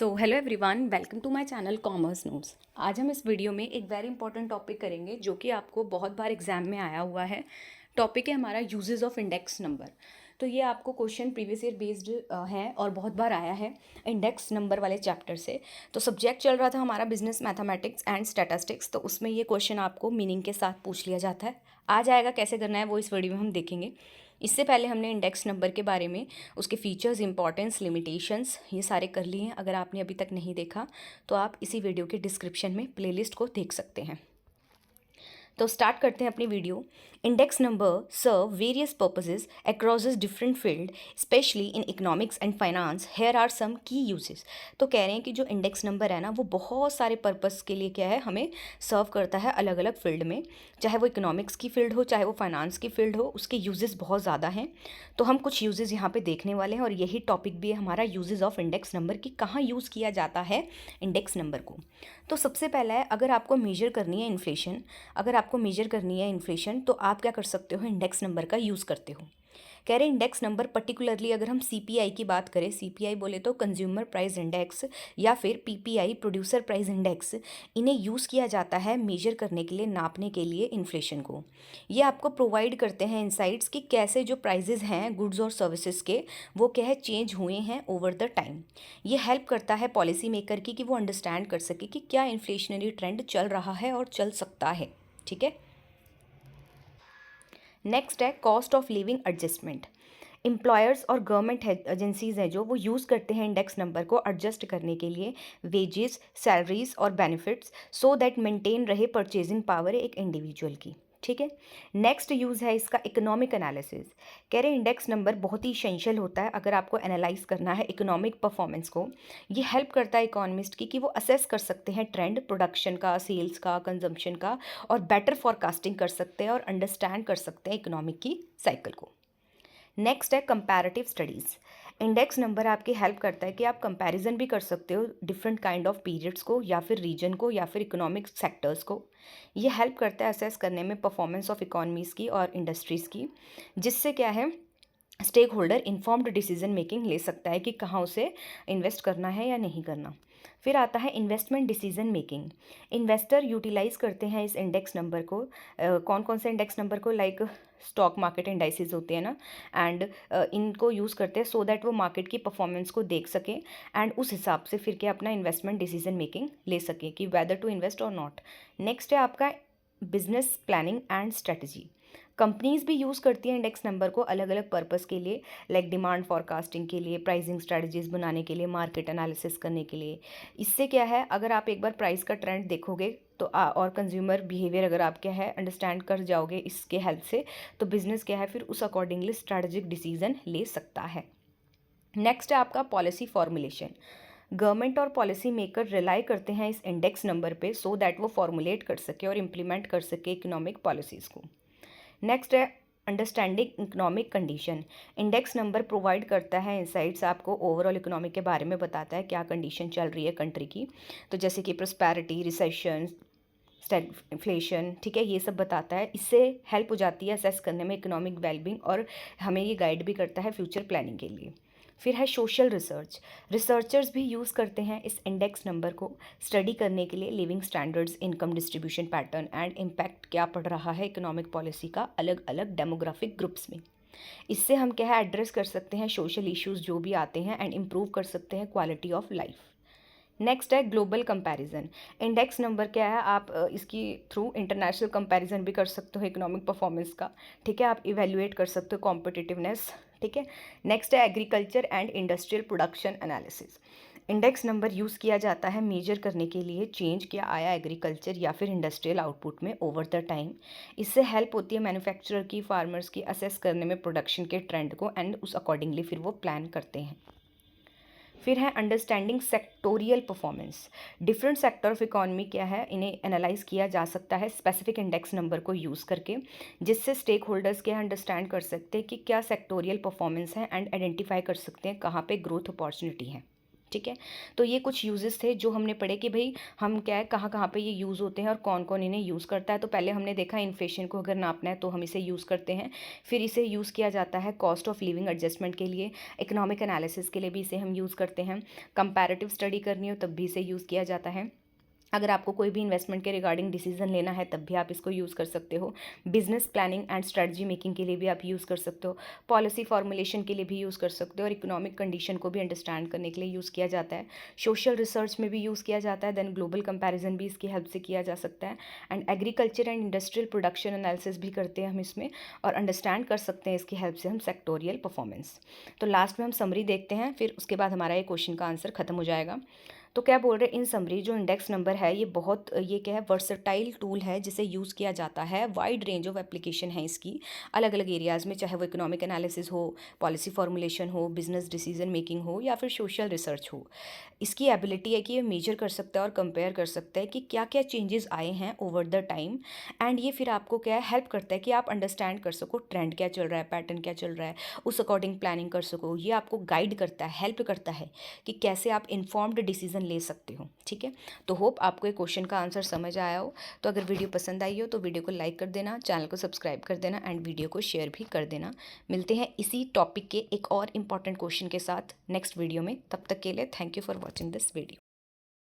So hello everyone, welcome to my channel commerce notes. आज हम इस वीडियो में एक वेरी इंपॉर्टेंट टॉपिक करेंगे जो कि आपको बहुत बार एग्जाम में आया हुआ है। टॉपिक है हमारा यूजेस ऑफ इंडेक्स नंबर। तो ये आपको क्वेश्चन प्रीवियस ईयर बेस्ड है और बहुत बार आया है इंडेक्स नंबर वाले चैप्टर से। तो सब्जेक्ट चल रहा था हमारा बिजनेस मैथमेटिक्स एंड स्टैटिस्टिक्स, तो उसमें ये क्वेश्चन आपको मीनिंग के साथ पूछ लिया जाता है। आ जाएगा, कैसे करना है वो इस वीडियो में हम देखेंगे। इससे पहले हमने इंडेक्स नंबर के बारे में, उसके फीचर्स, इंपॉर्टेंस, लिमिटेशंस, ये सारे कर लिए हैं। अगर आपने अभी तक नहीं देखा तो आप इसी वीडियो के डिस्क्रिप्शन में प्लेलिस्ट को देख सकते हैं। तो स्टार्ट करते हैं अपनी video. Index number serve various purposes across this different field, specially in economics and finance. Here are some key uses. तो कह रहे हैं कि जो इंडेक्स नंबर है ना, वो बहुत सारे पर्पस के लिए क्या है, हमें सर्व करता है अलग अलग फील्ड में। चाहे वो इकोनॉमिक्स की फील्ड हो, चाहे वो फाइनेंस की फील्ड हो, उसके यूजेस बहुत ज़्यादा हैं। तो हम कुछ यूजेस यहाँ पे देखने वाले हैं और यही टॉपिक भी है हमारा, यूजेस ऑफ इंडेक्स नंबर की, कहाँ यूज़ किया जाता है इंडेक्स नंबर को। तो सबसे पहला है, अगर आपको मेजर करनी है इन्फ्लेशन, अगर आपको मेजर करनी है इन्फ्लेशन तो आप क्या कर सकते हो, इंडेक्स नंबर का यूज़ करते हो। कह रहे इंडेक्स नंबर पर्टिकुलरली अगर हम सीपीआई की बात करें, सीपीआई बोले तो कंज्यूमर प्राइस इंडेक्स या फिर पीपीआई प्रोड्यूसर प्राइस इंडेक्स, इन्हें यूज़ किया जाता है मेजर करने के लिए, नापने के लिए इन्फ्लेशन को। ये आपको प्रोवाइड करते हैं इंसाइट्स कि कैसे जो प्राइजेज हैं गुड्स और सर्विसेज के, वो क्या है, चेंज हुए हैं ओवर द टाइम। ये हेल्प करता है पॉलिसी मेकर की कि वो अंडरस्टैंड कर सके कि क्या इन्फ्लेशनरी ट्रेंड चल रहा है और चल सकता है। ठीक है। नेक्स्ट है cost of living adjustment. Employers और गवर्नमेंट एजेंसीज हैं जो, वो यूज़ करते हैं इंडेक्स नंबर को एडजस्ट करने के लिए वेजेस, सैलरीज और बेनिफिट्स, सो दैट मेंटेन रहे परचेजिंग पावर एक इंडिविजुअल की। ठीक है। नेक्स्ट यूज़ है इसका इकोनॉमिक एनालिसिस। कह रहे इंडेक्स नंबर बहुत ही इसेंशियल होता है अगर आपको एनालाइज करना है इकोनॉमिक परफॉर्मेंस को। ये हेल्प करता है इकोनॉमिस्ट की कि वो असेस कर सकते हैं ट्रेंड, प्रोडक्शन का, सेल्स का, कंजम्पशन का, और बेटर फॉरकास्टिंग कर सकते हैं और अंडरस्टैंड कर सकते हैं इकोनॉमिक की साइकिल को। नेक्स्ट है कंपैरेटिव स्टडीज़। इंडेक्स नंबर आपकी हेल्प करता है कि आप कंपैरिजन भी कर सकते हो डिफरेंट काइंड ऑफ पीरियड्स को, या फिर रीजन को, या फिर इकोनॉमिक सेक्टर्स को। ये हेल्प करता है असेस करने में परफॉर्मेंस ऑफ इकोनॉमीज़ की और इंडस्ट्रीज़ की, जिससे क्या है, stakeholder informed decision making ले सकता है कि कहाँ उसे इन्वेस्ट करना है या नहीं करना। फिर आता है investment decision making. Investor utilise करते हैं इस इंडेक्स नंबर को। कौन कौन से इंडेक्स नंबर को, लाइक स्टॉक मार्केट इंडाइसिस होते हैं ना, एंड इनको यूज़ करते हैं सो दैट वो मार्केट की परफॉर्मेंस को देख सकें एंड उस हिसाब से फिर के अपना इन्वेस्टमेंट डिसीजन मेकिंग ले सकें कि वेदर टू इन्वेस्ट और नॉट। नेक्स्ट है आपका business planning and strategy. Companies भी यूज़ करती हैं इंडेक्स नंबर को अलग अलग पर्पस के लिए, लाइक डिमांड फॉरकास्टिंग के लिए, प्राइसिंग स्ट्रेटजीज बनाने के लिए, मार्केट एनालिसिस करने के लिए। इससे क्या है, अगर आप एक बार प्राइस का ट्रेंड देखोगे तो और कंज्यूमर बिहेवियर अगर आप क्या है अंडरस्टैंड कर जाओगे इसके हेल्प से, तो बिजनेस क्या है फिर उस अकॉर्डिंगली स्ट्रैटेजिक डिसीजन ले सकता है। नेक्स्ट है आपका पॉलिसी फॉर्मुलेशन। गवर्नमेंट और पॉलिसी मेकर रिलाई करते हैं इस इंडेक्स नंबर पे सो दैट वो फॉर्मुलेट कर सके और इम्प्लीमेंट कर सके इकोनॉमिक पॉलिसीज़ को। नेक्स्ट है understanding economic condition. Index number provide करता है इंसाइट्स, आपको ओवरऑल इकोनॉमिक के बारे में बताता है क्या कंडीशन चल रही है कंट्री की। तो जैसे कि प्रोस्पैरिटी, रिसेशन, इन्फ्लेशन, ठीक है, ये सब बताता है। इससे हेल्प हो जाती है असेस करने में इकोनॉमिक वेलबींग, और हमें ये गाइड भी करता है फ्यूचर प्लानिंग के लिए। फिर है सोशल रिसर्च। रिसर्चर्स भी यूज़ करते हैं इस इंडेक्स नंबर को स्टडी करने के लिए, living standards, income distribution pattern and impact क्या पड़ रहा है इकोनॉमिक पॉलिसी का अलग अलग डेमोग्राफिक ग्रुप्स में। इससे हम क्या है एड्रेस कर सकते हैं सोशल इश्यूज जो भी आते हैं एंड इम्प्रूव कर सकते हैं क्वालिटी ऑफ लाइफ। नेक्स्ट है ग्लोबल कंपैरिजन। इंडेक्स नंबर क्या है, आप इसकी थ्रू इंटरनेशनल कंपैरिजन भी कर सकते हो इकोनॉमिक परफॉर्मेंस का। ठीक है, आप इवेल्युएट कर सकते हो कॉम्पिटिटिवनेस। ठीक है। नेक्स्ट है agriculture and industrial production analysis. Index number use किया जाता है मेजर करने के लिए चेंज क्या आया एग्रीकल्चर या फिर इंडस्ट्रियल आउटपुट में ओवर द टाइम। इससे हेल्प होती है मैन्युफैक्चरर की, फार्मर्स की, असेस करने में प्रोडक्शन के ट्रेंड को, एंड उस अकॉर्डिंगली फिर वो प्लान करते हैं। फिर है understanding sectoral performance. Different sector of economy क्या है, इन्हें एनालाइज किया जा सकता है स्पेसिफिक इंडेक्स नंबर को यूज़ करके, जिससे स्टेक होल्डर्स क्या अंडरस्टैंड कर सकते हैं कि क्या सेक्टोरियल परफॉर्मेंस है एंड आइडेंटिफाई कर सकते हैं कहाँ पे ग्रोथ अपॉर्चुनिटी है। ठीक है। तो ये कुछ यूजेस थे जो हमने पढ़े कि भाई हम क्या है कहाँ कहाँ पे ये यूज़ होते हैं और कौन कौन इन्हें यूज़ करता है। तो पहले हमने देखा इन्फ्लेशन को अगर नापना है तो हम इसे यूज़ करते हैं। फिर इसे यूज़ किया जाता है कॉस्ट ऑफ लिविंग एडजस्टमेंट के लिए, इकोनॉमिक एनालिसिस के लिए भी इसे हम यूज़ करते हैं, कंपैरेटिव स्टडी करनी हो तब भी इसे यूज़ किया जाता है, अगर आपको कोई भी इन्वेस्टमेंट के रिगार्डिंग डिसीजन लेना है तब भी आप इसको यूज़ कर सकते हो, business planning and strategy making के लिए भी आप यूज़ कर सकते हो, पॉलिसी फॉर्मुलेशन के लिए भी यूज़ कर सकते हो और इकोनॉमिक कंडीशन को भी अंडरस्टैंड करने के लिए यूज़ किया जाता है, सोशल रिसर्च में भी यूज़ किया जाता है, देन ग्लोबल कंपैरिजन भी इसकी हेल्प से किया जा सकता है, and agriculture and industrial production analysis भी करते हैं हम इसमें और अंडरस्टैंड कर सकते हैं इसकी हेल्प से हम सेक्टोरियल परफॉर्मेंस। तो लास्ट में हम समरी देखते हैं, फिर उसके बाद हमारा ये क्वेश्चन का आंसर खत्म हो जाएगा। तो क्या बोल रहे हैं इन समरी, जो इंडेक्स नंबर है ये बहुत ये क्या है वर्सटाइल टूल है जिसे यूज़ किया जाता है, वाइड रेंज ऑफ एप्लीकेशन है इसकी अलग अलग एरियाज़ में, चाहे वो इकोनॉमिक एनालिसिस हो, पॉलिसी फॉर्मुलेशन हो, बिजनेस डिसीजन मेकिंग हो या फिर सोशल रिसर्च हो। इसकी एबिलिटी है कि ये मेजर कर सकता है और कंपेयर कर सकता है कि क्या क्या चेंजेस आए हैं ओवर द टाइम, एंड ये फिर आपको क्या है हेल्प करता है कि आप अंडरस्टैंड कर सको ट्रेंड क्या चल रहा है, पैटर्न क्या चल रहा है, उस अकॉर्डिंग प्लानिंग कर सको। ये आपको गाइड करता है, हेल्प करता है कि कैसे आप इन्फॉर्म्ड डिसीजन ले सकते हो। ठीक है, तो होप आपको ये क्वेश्चन का आंसर समझ आया हो। तो अगर वीडियो पसंद आई हो तो वीडियो को लाइक कर देना, चैनल को सब्सक्राइब कर देना एंड वीडियो को शेयर भी कर देना। मिलते हैं इसी टॉपिक के एक और इम्पॉर्टेंट क्वेश्चन के साथ नेक्स्ट वीडियो में, तब तक के लिए thank you for watching this video.